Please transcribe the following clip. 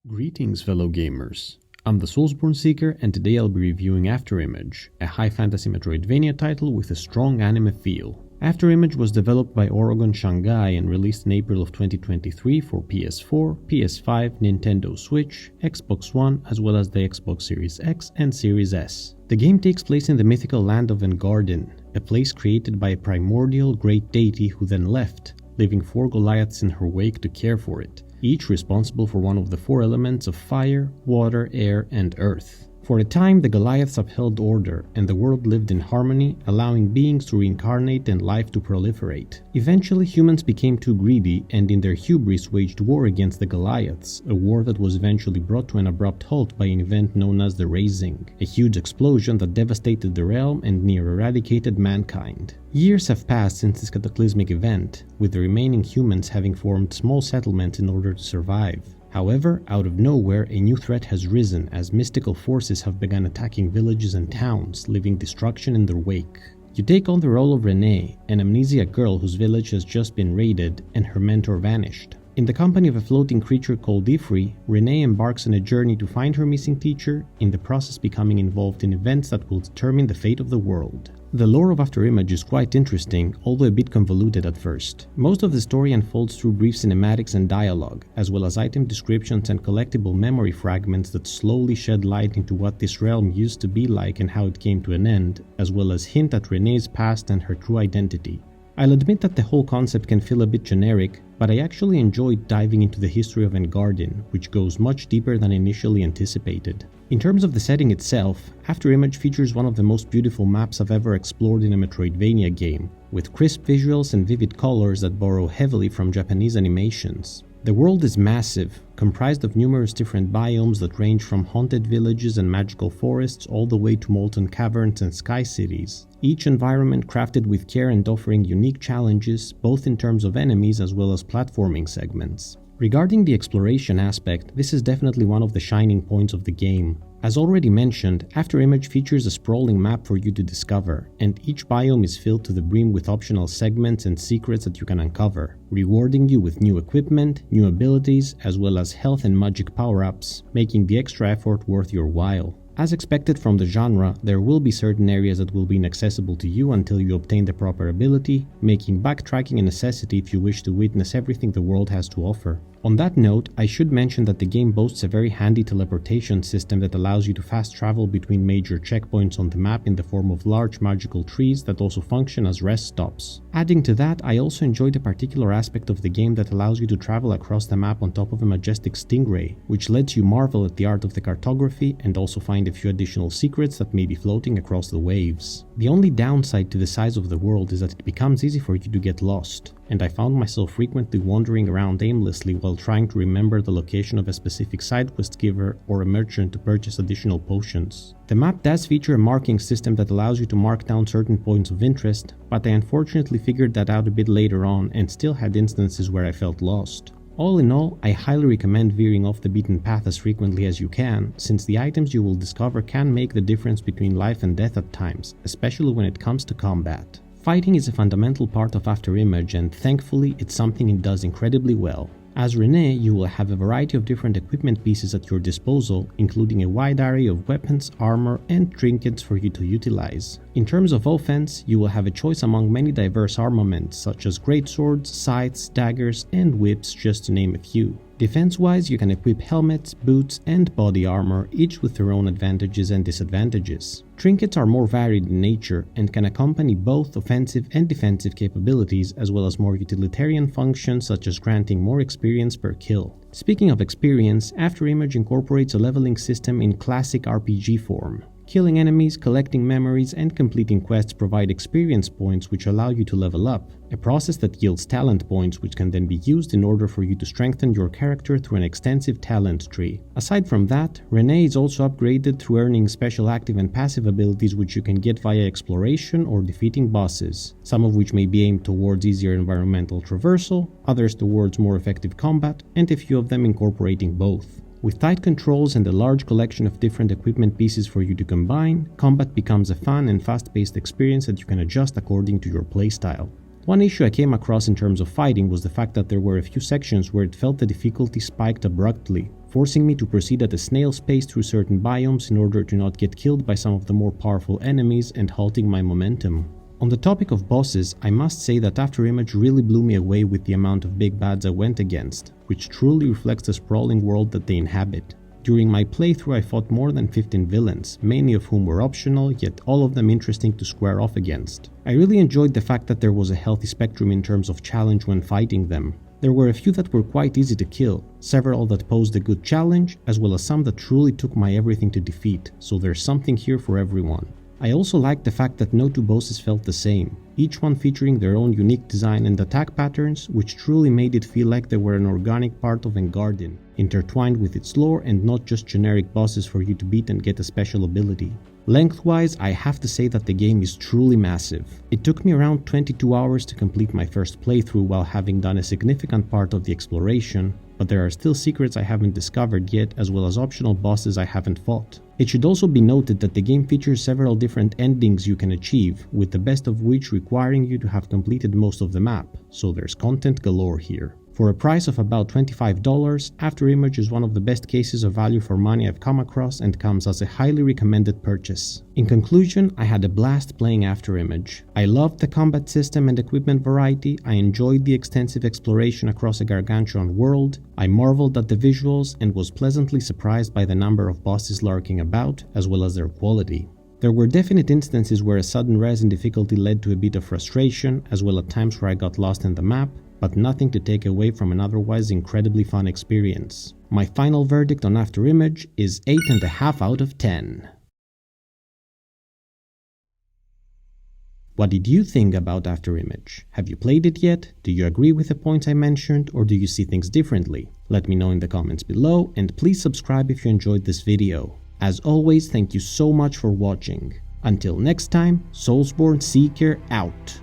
Greetings fellow gamers, I'm the Soulsborne Seeker and today I'll be reviewing Afterimage, a high fantasy Metroidvania title with a strong anime feel. Afterimage was developed by Oregon Shanghai and released in April of 2023 for PS4, PS5, Nintendo Switch, Xbox One, as well as the Xbox Series X and Series S. The game takes place in the mythical land of Engardin, a place created by a primordial great deity who then left, leaving 4 Goliaths in her wake to care for it, each responsible for one of the 4 elements of fire, water, air, and earth. For a time, the Goliaths upheld order, and the world lived in harmony, allowing beings to reincarnate and life to proliferate. Eventually, humans became too greedy, and in their hubris waged war against the Goliaths, a war that was eventually brought to an abrupt halt by an event known as the Razing, a huge explosion that devastated the realm and near-eradicated mankind. Years have passed since this cataclysmic event, with the remaining humans having formed small settlements in order to survive. However, out of nowhere, a new threat has risen as mystical forces have begun attacking villages and towns, leaving destruction in their wake. You take on the role of Renee, an amnesiac girl whose village has just been raided and her mentor vanished. In the company of a floating creature called Ifree, Renee embarks on a journey to find her missing teacher, in the process becoming involved in events that will determine the fate of the world. The lore of Afterimage is quite interesting, although a bit convoluted at first. Most of the story unfolds through brief cinematics and dialogue, as well as item descriptions and collectible memory fragments that slowly shed light into what this realm used to be like and how it came to an end, as well as hint at Renee's past and her true identity. I'll admit that the whole concept can feel a bit generic, but I actually enjoyed diving into the history of Engardin, which goes much deeper than initially anticipated. In terms of the setting itself, Afterimage features one of the most beautiful maps I've ever explored in a Metroidvania game, with crisp visuals and vivid colors that borrow heavily from Japanese animations. The world is massive, comprised of numerous different biomes that range from haunted villages and magical forests all the way to molten caverns and sky cities, each environment crafted with care and offering unique challenges both in terms of enemies as well as platforming segments. Regarding the exploration aspect, this is definitely one of the shining points of the game. As already mentioned, Afterimage features a sprawling map for you to discover, and each biome is filled to the brim with optional segments and secrets that you can uncover, rewarding you with new equipment, new abilities, as well as health and magic power-ups, making the extra effort worth your while. As expected from the genre, there will be certain areas that will be inaccessible to you until you obtain the proper ability, making backtracking a necessity if you wish to witness everything the world has to offer. On that note, I should mention that the game boasts a very handy teleportation system that allows you to fast travel between major checkpoints on the map in the form of large magical trees that also function as rest stops. Adding to that, I also enjoyed a particular aspect of the game that allows you to travel across the map on top of a majestic stingray, which lets you marvel at the art of the cartography and also find a few additional secrets that may be floating across the waves. The only downside to the size of the world is that it becomes easy for you to get lost, and I found myself frequently wandering around aimlessly while trying to remember the location of a specific side quest giver or a merchant to purchase additional potions. The map does feature a marking system that allows you to mark down certain points of interest, but I unfortunately figured that out a bit later on and still had instances where I felt lost. All in all, I highly recommend veering off the beaten path as frequently as you can, since the items you will discover can make the difference between life and death at times, especially when it comes to combat. Fighting is a fundamental part of Afterimage and thankfully it's something it does incredibly well. As Renee, you will have a variety of different equipment pieces at your disposal, including a wide array of weapons, armor, and trinkets for you to utilize. In terms of offense, you will have a choice among many diverse armaments such as greatswords, scythes, daggers, and whips, just to name a few. Defense-wise, you can equip helmets, boots, and body armor, each with their own advantages and disadvantages. Trinkets are more varied in nature and can accompany both offensive and defensive capabilities, as well as more utilitarian functions such as granting more experience per kill. Speaking of experience, Afterimage incorporates a leveling system in classic RPG form. Killing enemies, collecting memories, and completing quests provide experience points which allow you to level up, a process that yields talent points which can then be used in order for you to strengthen your character through an extensive talent tree. Aside from that, Renee is also upgraded through earning special active and passive abilities which you can get via exploration or defeating bosses, some of which may be aimed towards easier environmental traversal, others towards more effective combat, and a few of them incorporating both. With tight controls and a large collection of different equipment pieces for you to combine, combat becomes a fun and fast-paced experience that you can adjust according to your playstyle. One issue I came across in terms of fighting was the fact that there were a few sections where it felt the difficulty spiked abruptly. forcing me to proceed at a snail's pace through certain biomes in order to not get killed by some of the more powerful enemies and halting my momentum. On the topic of bosses, I must say that Afterimage really blew me away with the amount of big bads I went against, which truly reflects the sprawling world that they inhabit. During my playthrough I fought more than 15 villains, many of whom were optional, yet all of them interesting to square off against. I really enjoyed the fact that there was a healthy spectrum in terms of challenge when fighting them. There were a few that were quite easy to kill, several that posed a good challenge, as well as some that truly took my everything to defeat, so there's something here for everyone. I also liked the fact that no two bosses felt the same, each one featuring their own unique design and attack patterns, which truly made it feel like they were an organic part of Engardin, intertwined with its lore and not just generic bosses for you to beat and get a special ability. Lengthwise, I have to say that the game is truly massive. It took me around 22 hours to complete my first playthrough while having done a significant part of the exploration, but there are still secrets I haven't discovered yet, as well as optional bosses I haven't fought. It should also be noted that the game features several different endings you can achieve, with the best of which requiring you to have completed most of the map, so there's content galore here. For a price of about $25, Afterimage is one of the best cases of value for money I've come across and comes as a highly recommended purchase. In conclusion, I had a blast playing Afterimage. I loved the combat system and equipment variety, I enjoyed the extensive exploration across a gargantuan world, I marveled at the visuals and was pleasantly surprised by the number of bosses lurking about, as well as their quality. There were definite instances where a sudden rise in difficulty led to a bit of frustration, as well as times where I got lost in the map, but nothing to take away from an otherwise incredibly fun experience. My final verdict on Afterimage is 8.5 out of 10. What did you think about Afterimage? Have you played it yet? Do you agree with the points I mentioned, or do you see things differently? Let me know in the comments below, and please subscribe if you enjoyed this video. As always, thank you so much for watching. Until next time, Soulsborne Seeker out.